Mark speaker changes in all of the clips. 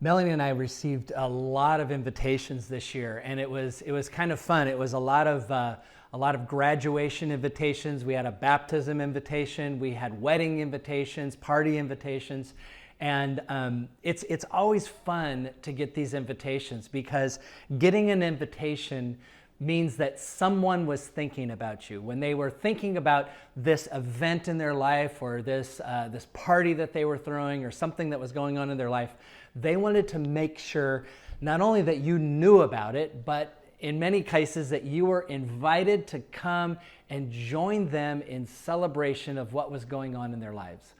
Speaker 1: Melanie and I received a lot of invitations this year, and it was kind of fun. It was a lot of graduation invitations. We had a baptism invitation. We had wedding invitations, party invitations, and it's always fun to get these invitations because getting an invitation means that someone was thinking about you. When they were thinking about this event in their life or this party that they were throwing or something that was going on in their life, they wanted to make sure not only that you knew about it, but in many cases that you were invited to come and join them in celebration of what was going on in their lives.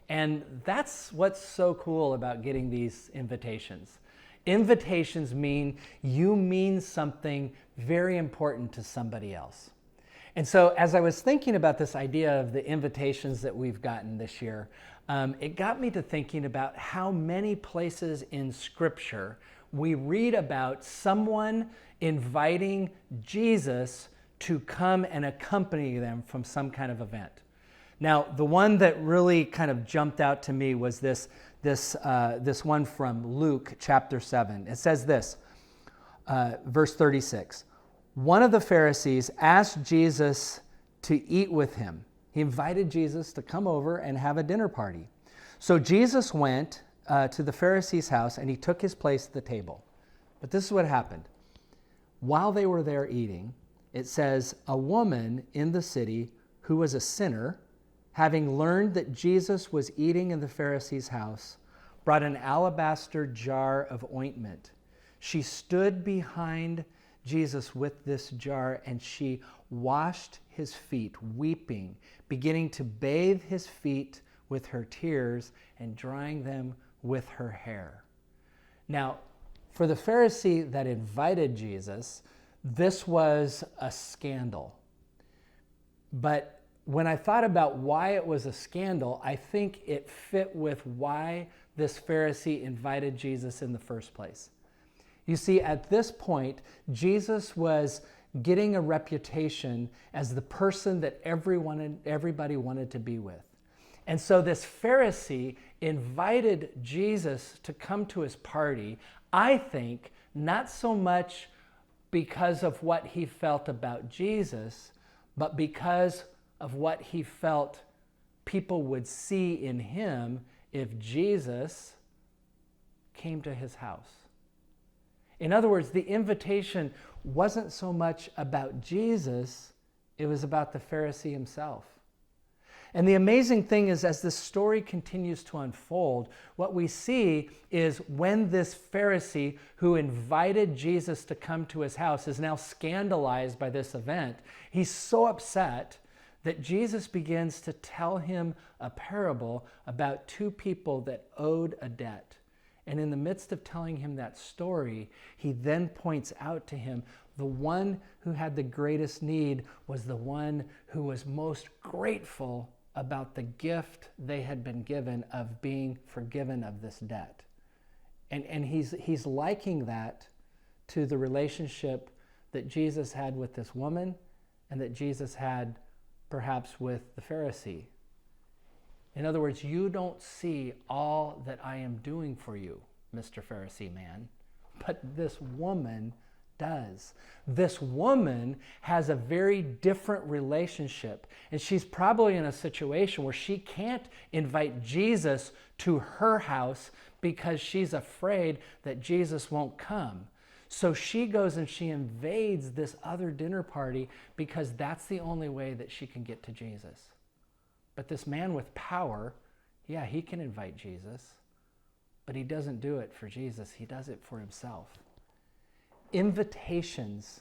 Speaker 1: And that's what's so cool about getting these invitations. Invitations mean you mean something very important to somebody else. And so as I was thinking about this idea of the invitations that we've gotten this year, it got me to thinking about how many places in Scripture we read about someone inviting Jesus to come and accompany them from some kind of event. Now, the one that really kind of jumped out to me was this one from Luke chapter 7. It says this, verse 36. One of the Pharisees asked Jesus to eat with him. He invited Jesus to come over and have a dinner party. So Jesus went to the Pharisee's house and he took his place at the table. But this is what happened. While they were there eating, it says, a woman in the city who was a sinner, having learned that Jesus was eating in the Pharisee's house, brought an alabaster jar of ointment. She stood behind Jesus with this jar, and she washed his feet, weeping, beginning to bathe his feet with her tears and drying them with her hair. Now, for the Pharisee that invited Jesus, this was a scandal. But when I thought about why it was a scandal, I think it fit with why this Pharisee invited Jesus in the first place. You see, at this point, Jesus was getting a reputation as the person that everybody wanted to be with. And so this Pharisee invited Jesus to come to his party, I think, not so much because of what he felt about Jesus, but because of what he felt people would see in him if Jesus came to his house. In other words, the invitation wasn't so much about Jesus, it was about the Pharisee himself. And the amazing thing is, as this story continues to unfold, what we see is when this Pharisee who invited Jesus to come to his house is now scandalized by this event, he's so upset that Jesus begins to tell him a parable about two people that owed a debt. And in the midst of telling him that story, he then points out to him the one who had the greatest need was the one who was most grateful about the gift they had been given of being forgiven of this debt. And he's liking that to the relationship that Jesus had with this woman and that Jesus had perhaps with the Pharisee. In other words, you don't see all that I am doing for you, Mr. Pharisee man, but this woman does. This woman has a very different relationship, and she's probably in a situation where she can't invite Jesus to her house because she's afraid that Jesus won't come. So she goes and she invades this other dinner party because that's the only way that she can get to Jesus. But this man with power, yeah, he can invite Jesus, but he doesn't do it for Jesus. He does it for himself. Invitations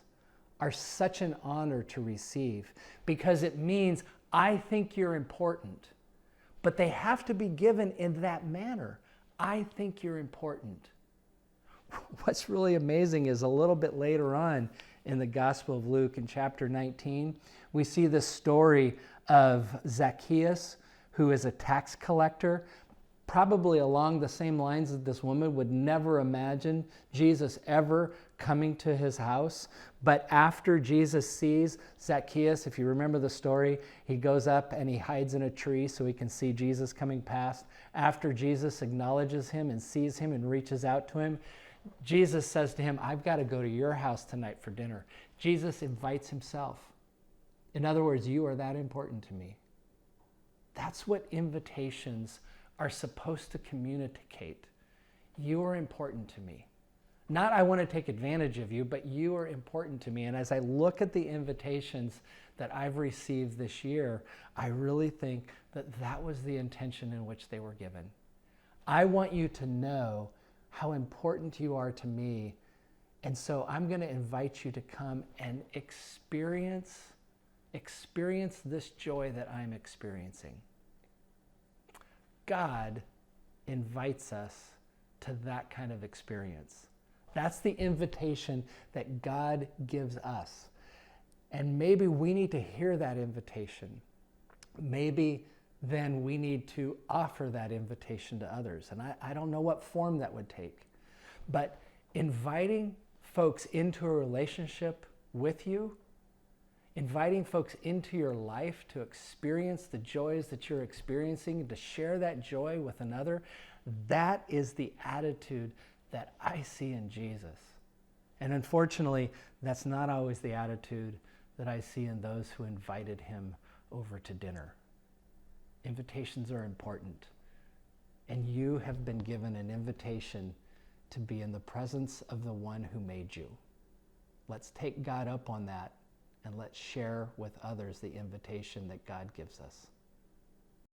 Speaker 1: are such an honor to receive because it means I think you're important, but they have to be given in that manner. I think you're important. What's really amazing is a little bit later on in the Gospel of Luke in chapter 19, we see the story of Zacchaeus, who is a tax collector. probably along the same lines that this woman would never imagine Jesus ever coming to his house. But after Jesus sees Zacchaeus, if you remember the story, he goes up and he hides in a tree so he can see Jesus coming past. After Jesus acknowledges him and sees him and reaches out to him, Jesus says to him, I've got to go to your house tonight for dinner. Jesus invites himself. In other words, you are that important to me. That's what invitations are supposed to communicate. You are important to me. Not I want to take advantage of you, but you are important to me. And as I look at the invitations that I've received this year, I really think that that was the intention in which they were given. I want you to know how important you are to me. And so I'm going to invite you to come and experience this joy that I'm experiencing. God invites us to that kind of experience. That's the invitation that God gives us. And maybe we need to hear that invitation. Maybe then we need to offer that invitation to others. And I don't know what form that would take. But inviting folks into a relationship with you, inviting folks into your life to experience the joys that you're experiencing and to share that joy with another, that is the attitude that I see in Jesus. And unfortunately, that's not always the attitude that I see in those who invited him over to dinner. Invitations are important. And you have been given an invitation to be in the presence of the one who made you. Let's take God up on that. And let's share with others the invitation that God gives us.